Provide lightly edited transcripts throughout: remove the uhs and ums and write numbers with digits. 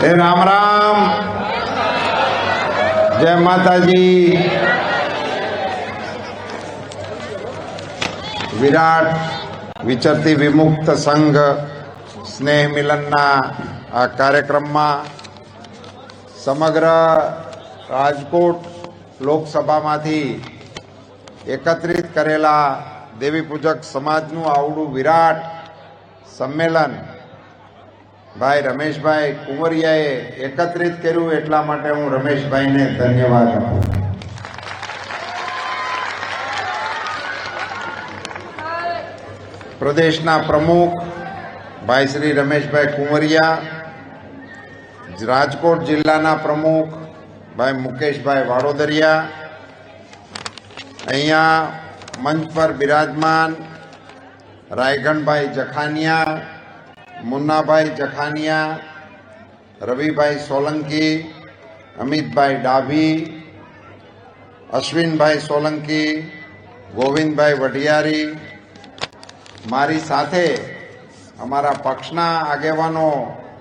हे राम राम, जय माता जी। विराट विचरती विमुक्त संघ स्नेह मिलनना आ कार्यक्रमમાં સમગ્ર રાજકોટ લોકસભામાંથી એકત્રિત કરેલા દેવી પૂજક સમાજનું આવડું વિરાટ સંમેલન ભાઈ રમેશભાઈ કુંવરિયાએ એકત્રિત કર્યું, એટલા માટે હું રમેશભાઈને ધન્યવાદ આપું. પ્રદેશના પ્રમુખ ભાઈ શ્રી રમેશભાઈ કુંવરિયા, રાજકોટ જિલ્લાના પ્રમુખ ભાઈ મુકેશભાઈ વાડોદરિયા, અહીંયા મંચ પર બિરાજમાન રાયગણભાઈ જખાનિયા, મુન્નાભાઈ જખાનિયા, રવિભાઈ સોલંકી, અમિતભાઈ ડાભી, અશ્વિનભાઈ સોલંકી, ગોવિંદભાઈ વઢિયારી, મારી સાથે અમારા પક્ષના આગેવાનો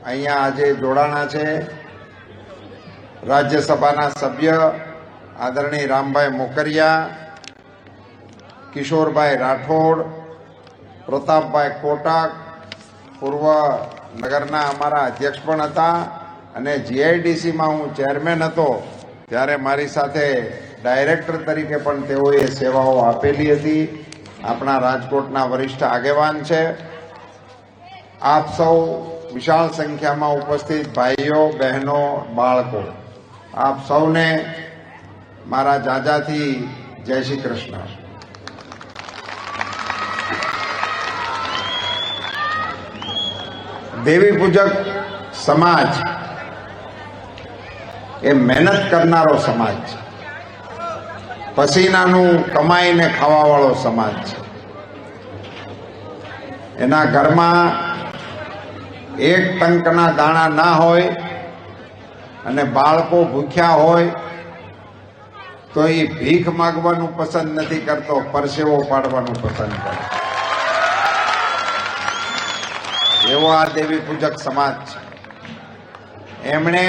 અહીંયા આજે જોડાણા છે. રાજ્યસભાના સભ્ય આદરણીય રામભાઈ મોકરિયા, કિશોરભાઈ રાઠોડ, પ્રતાપભાઈ કોટક, પૂર્વ નગરના અમારા અધ્યક્ષ પણ હતા, અને જીઆઈડીસીમાં હું ચેરમેન હતો ત્યારે મારી સાથે ડાયરેક્ટર તરીકે પણ તેઓએ સેવાઓ આપેલી હતી. આપણા રાજકોટના વરિષ્ઠ આગેવાન છે. આપ સૌ વિશાળ સંખ્યામાં ઉપસ્થિત ભાઈઓ, બહેનો, બાળકો, આપ સૌને મારા જાજાથી જય શ્રી કૃષ્ણ. દેવી પૂજક સમાજ એ મહેનત કરનારો સમાજ છે, પસીનાનું કમાઈને ખાવાવાળો સમાજ છે. એના ઘરમાં એક ટંકના દાણા ના હોય અને બાળકો ભૂખ્યા હોય તો એ ભીખ માગવાનું પસંદ નથી કરતો, પરસેવો પાડવાનું પસંદ કરે. એવો આ દેવી પૂજક સમાજ છે. એમણે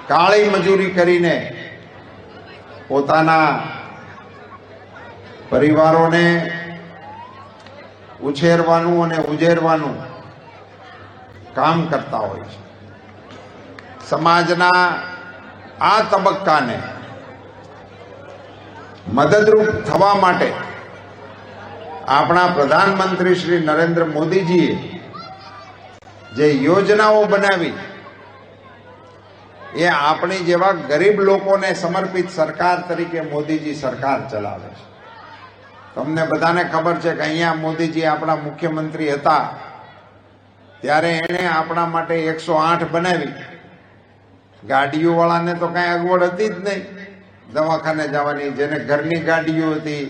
કાળી મજૂરી કરીને પોતાના પરિવારોને ઉછેરવાનું અને ઉજેરવાનું કામ કરતા હોય છે. સમાજના આ તબક્કાને મદદરૂપ થવા માટે આપણા પ્રધાનમંત્રી શ્રી નરેન્દ્ર મોદીજીએ જે યોજનાઓ બનાવી એ આપણી જેવા ગરીબ લોકોને સમર્પિત સરકાર તરીકે મોદીજી સરકાર ચલાવે છે. તમને બધાને ખબર છે કે અહીંયા મોદીજી આપણા મુખ્યમંત્રી હતા ત્યારે એણે આપણા માટે 108 બનાવી. ગાડીઓવાળાને તો કાંઈ અગવડ હતી જ નહીં દવાખાને જવાની. જેને ઘરની ગાડીઓ હતી,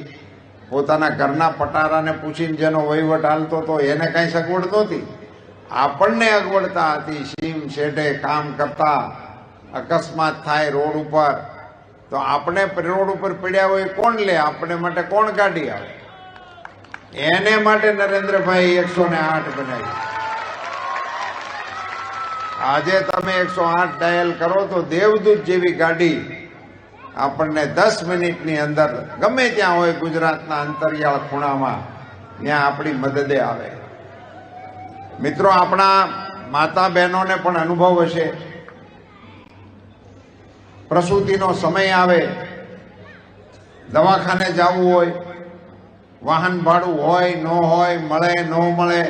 પોતાના ઘરના પટારાને પૂછીને જેનો વહીવટ હાલતો હતો, એને કાંઈ સગવડ નહોતી. આપણને અગવડતા હતી. સીમ શેઢે કામ કરતા, અકસ્માત થાય રોડ ઉપર તો આપણે રોડ ઉપર પડ્યા હોય કોણ લે? આપણે માટે કોણ ગાડી આવે? એને માટે નરેન્દ્રભાઈ 108 બનાવી. આજે તમે 108 ડાયલ કરો તો દેવદૂત જેવી ગાડી આપણને 10 મિનિટની અંદર ગમે ત્યાં હોય ગુજરાતના અંતરિયાળ ખૂણામાં ત્યાં આપણી મદદે આવે. મિત્રો, આપણા માતા બહેનોને પણ અનુભવ હશે. પ્રસૂતિનો સમય આવે, દવાખાને જવું હોય, વાહન ભાડું હોય ન હોય, મળે ન મળે,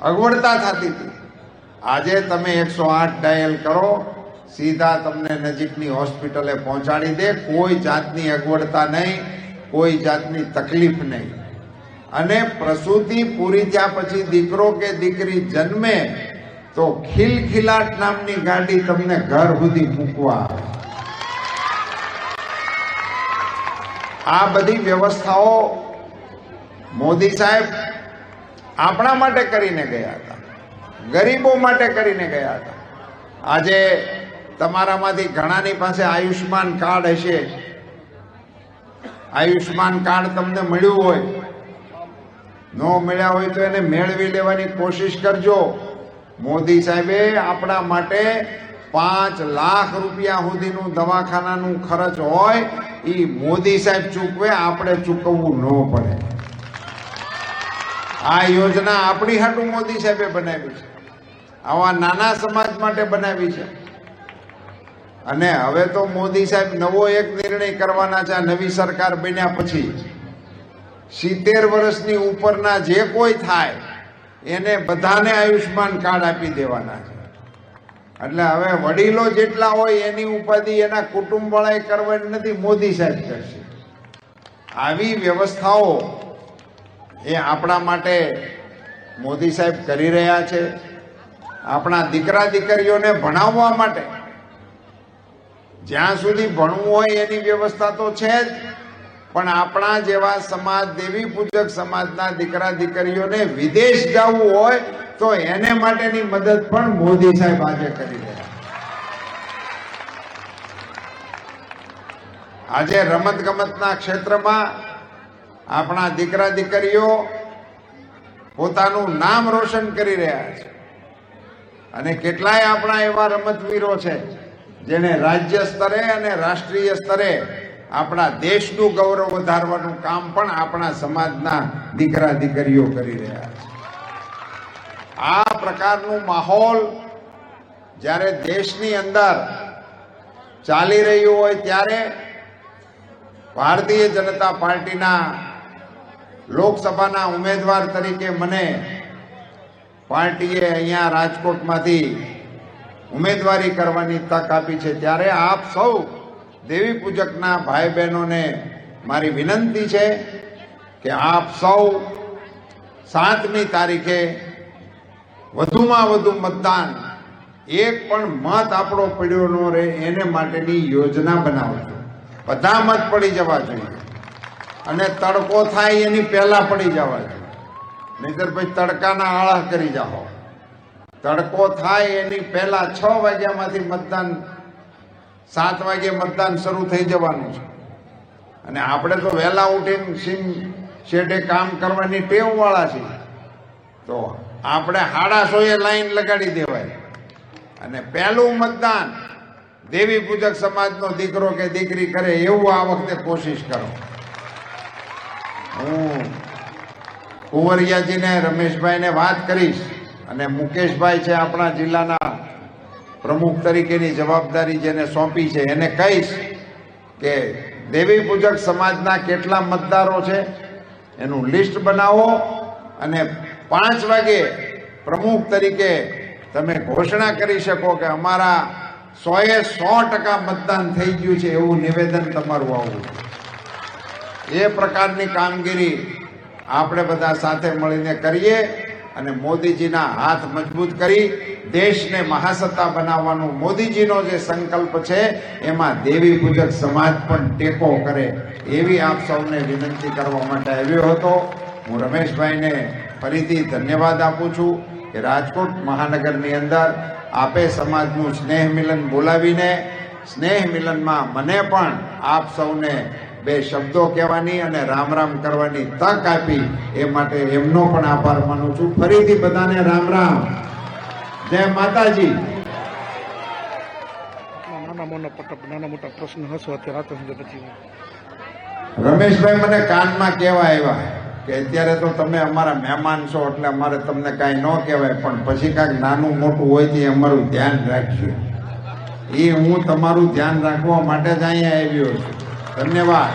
અગવડતા થતી હતી. આજે તમે 108 ડાયલ કરો, સીધા તમને નજીકની હોસ્પિટલે પહોંચાડી દે. કોઈ જાતની અગવડતા નહીં, કોઈ જાતની તકલીફ નહીં. અને પ્રસૂતિ પૂરી થયા પછી દીકરો કે દીકરી જન્મે તો ખિલખિલાટ નામની ગાડી તમને ઘર સુધી મૂકવા આવે. આ બધી વ્યવસ્થાઓ મોદી સાહેબ આપણા માટે કરીને ગયા હતા, ગરીબો માટે કરીને ગયા હતા. આજે તમારામાંથી ઘણાની પાસે આયુષ્માન કાર્ડ હશે. આયુષ્માન કાર્ડ તમને મળ્યું હોય ન મળ્યા હોય તો એને મેળવી લેવાની કોશિશ કરજો. મોદી સાહેબે આપણા માટે 5 લાખ રૂપિયા સુધીનું દવાખાનાનું ખર્ચ હોય એ મોદી સાહેબ ચૂકવે, આપણે ચૂકવવું ન પડે. આ યોજના આપણી હાટું મોદી સાહેબે બનાવી છે, આવા નાના સમાજ માટે બનાવી છે. અને હવે તો મોદી સાહેબ નવો એક નિર્ણય કરવાના છે. આ નવી સરકાર બન્યા પછી 70 વર્ષની ઉપરના જે કોઈ થાય એને બધાને આયુષ્માન કાર્ડ આપી દેવાના છે. એટલે હવે વડીલો જેટલા હોય એની ઉપાધિ એના કુટુંબ વાળાએ કરવાની નથી, મોદી સાહેબ કરશે. આવી વ્યવસ્થાઓ એ આપણા માટે મોદી સાહેબ કરી રહ્યા છે. આપણા દીકરા દીકરીઓને ભણાવવા માટે જ્યાં સુધી ભણવું હોય એની વ્યવસ્થા તો છે જ, પણ આપણા જેવા સમાજ, દેવી પૂજક સમાજના દીકરા દીકરીઓને વિદેશ જવું હોય તો એને માટેની મદદ પણ મોદી સાહેબ આજે કરી રહ્યા. આજે રમત ગમતના ક્ષેત્રમાં આપણા દીકરા દીકરીઓ પોતાનું નામ રોશન કરી રહ્યા છે. અને કેટલાય આપણા એવા રમતવીરો છે જેને રાજ્ય સ્તરે અને રાષ્ટ્રીય સ્તરે આપણા દેશનું ગૌરવ વધારવાનું કામ પણ આપણા સમાજના દીકરા દીકરીઓ કરી રહ્યા છે. આ પ્રકારનું માહોલ જ્યારે દેશની અંદર ચાલી રહ્યું હોય ત્યારે ભારતીય જનતા પાર્ટીના લોકસભાના ઉમેદવાર તરીકે મને પાર્ટીએ અહીંયા રાજકોટમાંથી ઉમેદવારી કરવાની તક આપી છે. ત્યારે આપ સૌ દેવી પૂજકના ભાઈ બહેનોને મારી વિનંતી છે કે આપ સૌ 7મી તારીખે વધુમાં વધુ મતદાન, એક પણ મત આપણો પડ્યો ન રહે એને માટેની યોજના બનાવજો. બધા મત પડી જવા જોઈએ અને તડકો થાય એની પહેલા પડી જવા જોઈએ, નહીતર પછી તડકાના આળા કરી જાઓ. તડકો થાય એની પહેલા 6 વાગ્યામાંથી મતદાન, 7 વાગે મતદાન શરૂ થઈ જવાનું છે. અને આપણે તો વહેલા ઉઠીને સીમ શેઠે કામ કરવાની ટેવ વાળા છીએ, તો આપણે 6:30 લાઈન લગાડી દેવાય. અને પહેલું મતદાન દેવી પૂજક સમાજનો દીકરો કે દીકરી કરે એવું આ વખતે કોશિશ કરો. હું કુંવરિયાજીને, રમેશભાઈને વાત કરીશ અને મુકેશભાઈ છે આપણા જિલ્લાના પ્રમુખ તરીકેની જવાબદારી જેને સોંપી છે એને કહીશ કે દેવી પૂજક સમાજના કેટલા મતદારો છે એનું લિસ્ટ બનાવો અને 5 વાગે પ્રમુખ તરીકે તમે ઘોષણા કરી શકો કે અમારા 100% મતદાન થઈ ગયું છે એવું નિવેદન તમારું આવવું. એ પ્રકારની કામગીરી આપણે બધા સાથે મળીને કરીએ અને મોદીજીના હાથ મજબૂત કરી દેશને મહાસત્તા બનાવવાનો મોદીજીનો જે સંકલ્પ છે એમાં દેવી પૂજક સમાજ પણ ટેકો કરે એવી આપ સૌને વિનંતી કરવા માટે આવ્યો હતો. હું રમેશભાઈને ફરીથી ધન્યવાદ આપું છું કે રાજકોટ મહાનગરની અંદર આપે સમાજનું સ્નેહ મિલન બોલાવીને સ્નેહ મિલનમાં મને પણ આપ સૌને 2 શબ્દો કહેવાની અને રામ રામ કરવાની તક આપી એ માટે એમનો પણ આભાર માનું છું. ફરીથી બધાને રામ રામ, જય માતાજી. નાના મોટા પ્રશ્ન હશો અત્યારે પછી રમેશભાઈ મને કાનમાં કહેવા આવ્યા કે અત્યારે તો તમે અમારા મહેમાન છો એટલે અમારે તમને કાંઈ ન કહેવાય, પણ પછી કાંઈક નાનું મોટું હોય તે અમારું ધ્યાન રાખજો. એ હું તમારું ધ્યાન રાખવા માટે જ અહીંયા આવ્યો છું. ધન્યવાદ.